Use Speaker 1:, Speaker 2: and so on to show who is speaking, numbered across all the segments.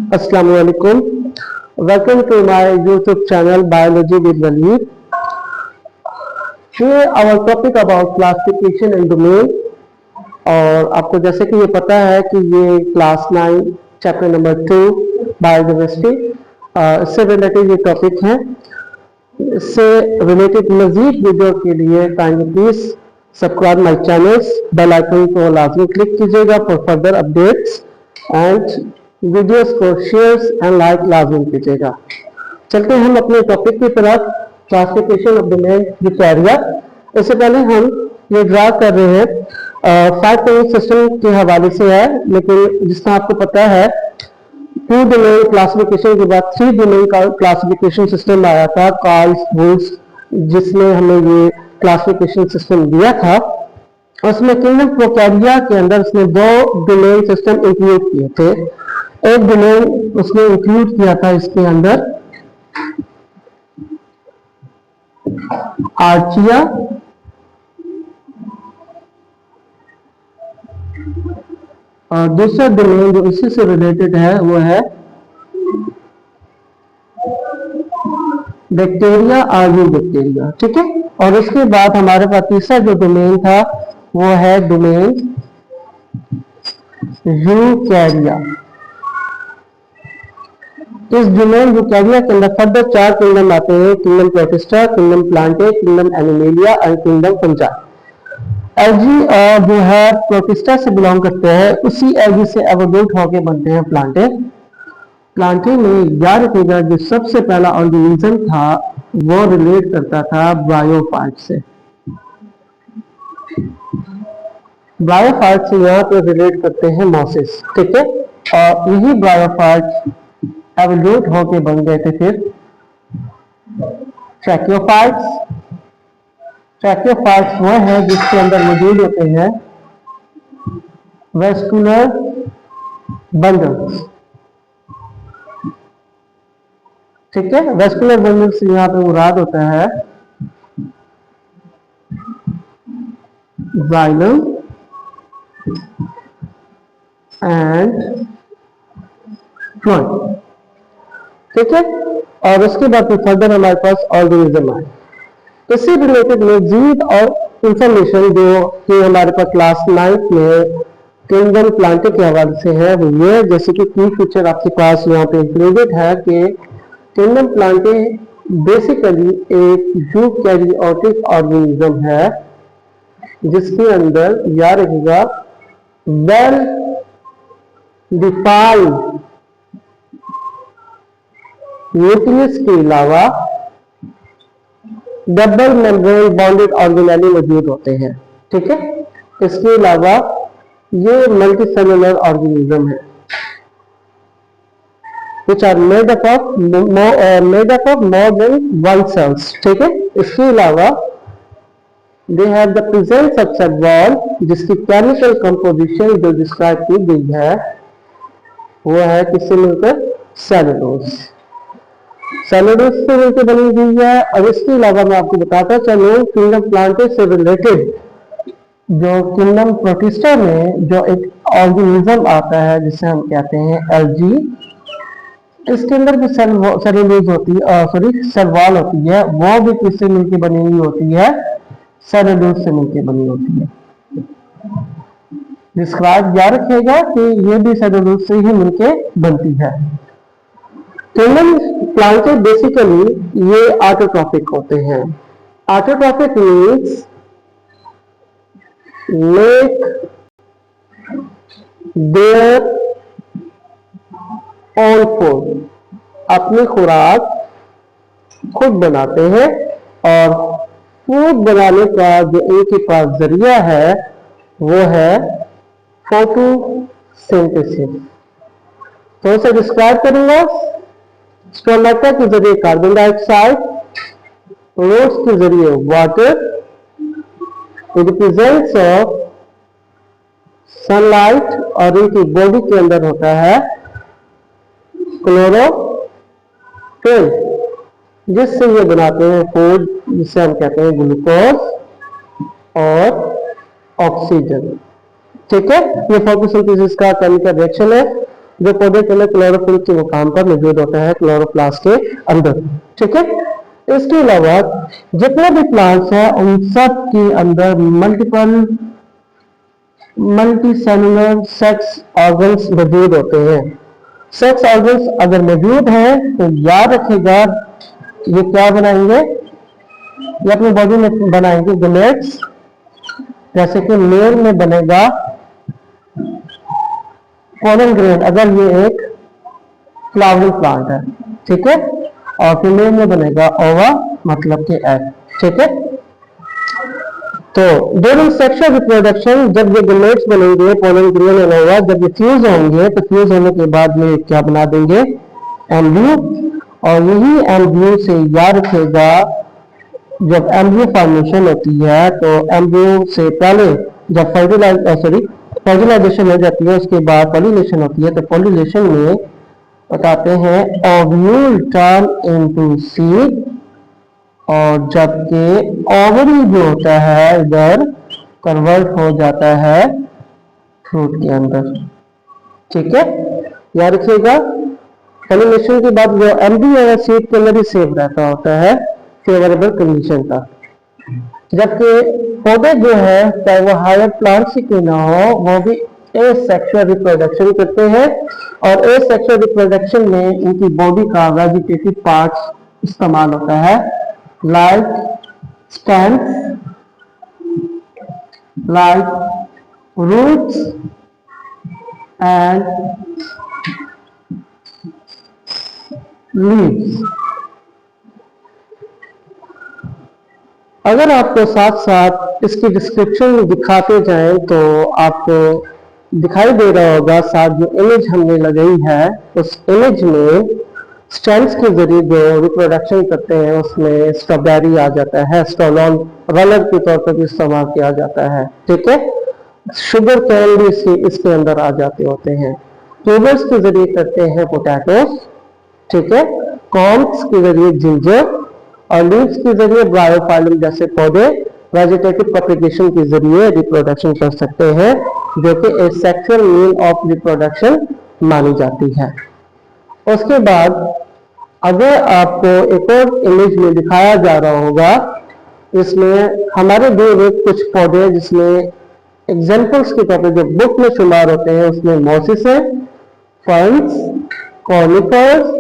Speaker 1: Assalamualaikum. Welcome to my YouTube channel Biology with Waleed. Here our topic about classification and domain. और आपको जैसे कि ये पता है कि ये क्लास 9 चैप्टर नंबर 2 बायोडाइवर्सिटी इससे रिलेटेड ये टॉपिक है। इससे रिलेटेड मजीद वीडियो के लिए kindly please subscribe my channels, bell icon को लाजमी क्लिक कीजिएगा for further updates and videos को शेयर्स एंड लाइक लाजमी कीजिएगा। चलते हैं हम अपने टॉपिक की तरफ, क्लासिफिकेशन ऑफ डोमेन यूकेरिया। इससे पहले हम ये ड्रा कर रहे हैं 5 डोमेन सिस्टम के हवाले से है, लेकिन जिस तरह आपको पता है 2 डोमेन क्लासिफिकेशन के बाद 3 डोमेन का क्लासिफिकेशन सिस्टम आया था, कार्ल्स वुड्स, जिसमें हमें ये क्लासिफिकेशन सिस्टम दिया था। उसमें किंगडम प्रोकैरिया के अंदर उसने 2 डोमेन सिस्टम इंक्लूड किए थे। एक डोमेन उसने इंक्लूड किया था इसके अंदर आर्चिया, और दूसरा डोमेन जो इसी से रिलेटेड है वो है बैक्टीरिया, आर्मी बैक्टीरिया। ठीक है, और उसके बाद हमारे पास तीसरा जो डोमेन था वो है डोमेन यूकैरिया। इस डोमेन यूकैरिया के अंदर फर्दर 4 किंगडम आते हैं, kingdom protista, kingdom Plantae, kingdom animalia और किंगडम फंजा। एल्गी जो है प्रोटिस्टा से बिलोंग करते हैं, उसी एल्गी से एवोल्यूट होके बनते हैं प्लांटे। प्लांटे में याद रखिएगा जो सबसे पहला ऑर्गेनिज्म था वो रिलेट करता था ब्रायोफाइट से। ब्रायोफाइट से यहाँ पे रिलेट करते हैं मॉसेस। ठीक है, और यही ब्रायोफाइट एवोल्यूट होके बन गए थे फिर ट्रैकियोफाइट्स। ट्रैकियोफाइट्स वो है जिसके अंदर मौजूद होते हैं वेस्कुलर बंडल्स। ठीक है, वेस्कुलर बंडल से यहाँ पे मुराद होता है जाइलम एंड फ्लोएम। ठीक है, और उसके बाद फिर फर्दर हमारे पास ऑर्गेनिज्म आए। इससे रिलेटेड मजीद और इंफॉर्मेशन जो कि हमारे पास क्लास 9 में किंगडम प्लांटे के हवाले से है वो ये, जैसे कि की फीचर आपके पास यहाँ पे इंक्लूडेड है कि किंगडम प्लांटे बेसिकली एक यूकैरियोटिक ऑर्गेनिज्म है जिसके अंदर याद रखिएगा वेल डिफाइंड न्यूक्लियस के अलावा डबल मेम्ब्रेन बॉन्डेड ऑर्गेनेली मौजूद होते हैं। ठीक है, इसके अलावा ये मल्टी सेलुलर ऑर्गेनिज्म है which are made up of more than one cells। ठीक है, इसके अलावा they have the presence of cell wall जिसकी केमिकल कंपोजिशन जो डिस्क्राइब की गई है वो है किससे मिलकर सेलुलोज। सेलुलोज से मिलकर बनी गई है। और इसके अलावा मैं आपको बताता चलूं किंगडम प्लांटे से रिलेटेड जो किंगडम प्रोटिस्टा में जो एक ऑर्गेनिज्म आता है जिसे हम कहते हैं एल्गी, इसके अंदर भी सेलुलोज होती है, सेल वॉल होती है, वो भी किससे मिलकर बनी हुई होती है, सेलुलोज से मिलकर बनी होती है। डिस्क्राइब याद रखिएगा कि ये भी सेलुलोज से ही मिलकर बनती है। किंगडम प्लांटे बेसिकली ये ऑटोट्रॉफिक होते हैं। Autotrophic means make their own food, अपनी खुराक खुद बनाते हैं, और फूड बनाने का जो इनके पास जरिया है वो है फोटोसिंथेसिस। तो इसे डिस्क्राइब करूंगा, स्टोमेटा के जरिए कार्बन डाइऑक्साइड, रूट्स के जरिए water, with presence of sunlight, और इनकी बॉडी के अंदर होता है क्लोरोफिल जिससे ये बनाते हैं फूड जिसे हम कहते हैं ग्लूकोज और ऑक्सीजन। ठीक है, ये फोटोसिंथेसिस का केमिकल रिएक्शन है। जो पौधे के अंदर क्लोरोफिल के मुकाम पर मौजूद होता है क्लोरोप्लास्ट के अंदर। ठीक है, इसके अलावा जितने भी प्लांट्स हैं उन सब के अंदर मल्टी सेलुलर सेक्स ऑर्गन्स मौजूद होते हैं। सेक्स ऑर्गन्स अगर मौजूद हैं तो याद रखिएगा ये क्या बनाएंगे, ये अपनी बॉडी में बनाएंगे गैमेट्स। जैसे कि मेल में बनेगा पोलन ग्रेन अगर ये एक फ्लावरिंग प्लांट है, ठीक है, और फीमेल में बनेगा ओवा मतलब के एग। ठीक है, तो ड्यूरिंग सेक्सुअल रिप्रोडक्शन जब ये गैमेट्स बनेंगे पोलन ग्रेन और ओवा, जब ये फ्यूज होंगे तो फ्यूज होने के बाद में क्या बना देंगे, एम्ब्रियो। और यही एम्ब्रियो से याद रखेगा जब एम्ब्रियो फॉर्मेशन होती है तो एम्ब्रियो से पहले जब फर्टिलाइजेशन हो जाती है उसके बाद पॉलिनेशन होती है। तो पॉलिनेशन में बताते हैं ओव्यूल टर्न इनटू सीड, और जबकि ओवरी जो होता है इधर कन्वर्ट हो जाता है फ्रूट के अंदर। ठीक है, याद रखिएगा पॉलिनेशन के बाद जो एम्ब्रियो है सीड के अंदर ही सेव रहता होता है फेवरेबल कंडीशन का। जबकि पौधे जो है चाहे वो हायर प्लांट्स ही क्यों ना हो वो भी एसेक्सुअल रिप्रोडक्शन करते हैं, और एसेक्सुअल रिप्रोडक्शन में इनकी बॉडी का वेजिटेटिव पार्ट्स इस्तेमाल होता है like stems, like roots and leaves. अगर आपको साथ साथ इसकी डिस्क्रिप्शन दिखाते जाएं तो आपको दिखाई दे रहा होगा साथ जो इमेज हमने लगाई है उस इमेज में स्टेम्स के जरिए जो रिप्रोडक्शन करते हैं उसमें स्ट्रॉबेरी आ जाता है, स्टोलोन रनर के तौर पर भी इस्तेमाल किया जाता है। ठीक है, शुगर कैन भी इसके अंदर आ जाते होते हैं। ट्यूबर्स के जरिए करते हैं पोटैटोस, ठीक है, कॉर्न्स के जरिए जिंजर, और लीव्स के जरिए ब्रायोफाइलम जैसे पौधे वेजिटेटिव प्रोपेगेशन के जरिए रिप्रोडक्शन कर सकते हैं, जो कि एसेक्सुअल मीन ऑफ रिप्रोडक्शन मानी जाती है। उसके बाद अगर आपको एक और इमेज में दिखाया जा रहा होगा, इसमें हमारे दिए हुए कुछ पौधे जिसमें एग्जाम्पल्स के तौर पर जो बुक में शुमार होते हैं उसमें मॉसिस है, फर्न्स, कॉनिफर्स,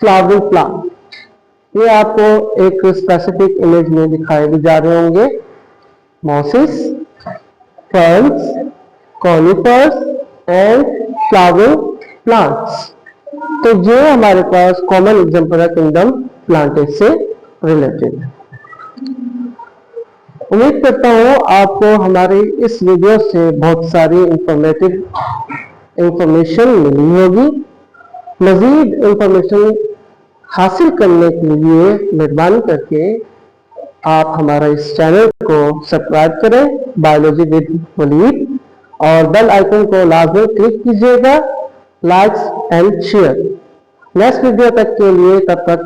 Speaker 1: फ्लावरिंग प्लांट। ये आपको एक स्पेसिफिक इमेज में दिखाए भी जा रहे होंगे, mosses, ferns, conifers and flowering plants. तो ये हमारे पास कॉमन एग्जांपल है किंगडम प्लांटेज से रिलेटेड। उम्मीद करता हूँ आपको हमारी इस वीडियो से बहुत सारी इंफॉर्मेशन मिली होगी। मजीद इंफॉर्मेशन हासिल करने के लिए मेहरबानी करके आप हमारा इस चैनल को सब्सक्राइब करें बायोलॉजी विद वलीद, और बेल आइकन को लाजमी क्लिक कीजिएगा, likes and share. Next video तक के लिए तब तक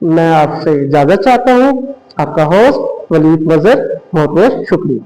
Speaker 1: मैं आपसे इजाजत चाहता हूँ। आपका होस्ट वलीद मजहर, बहुत बहुत शुक्रिया।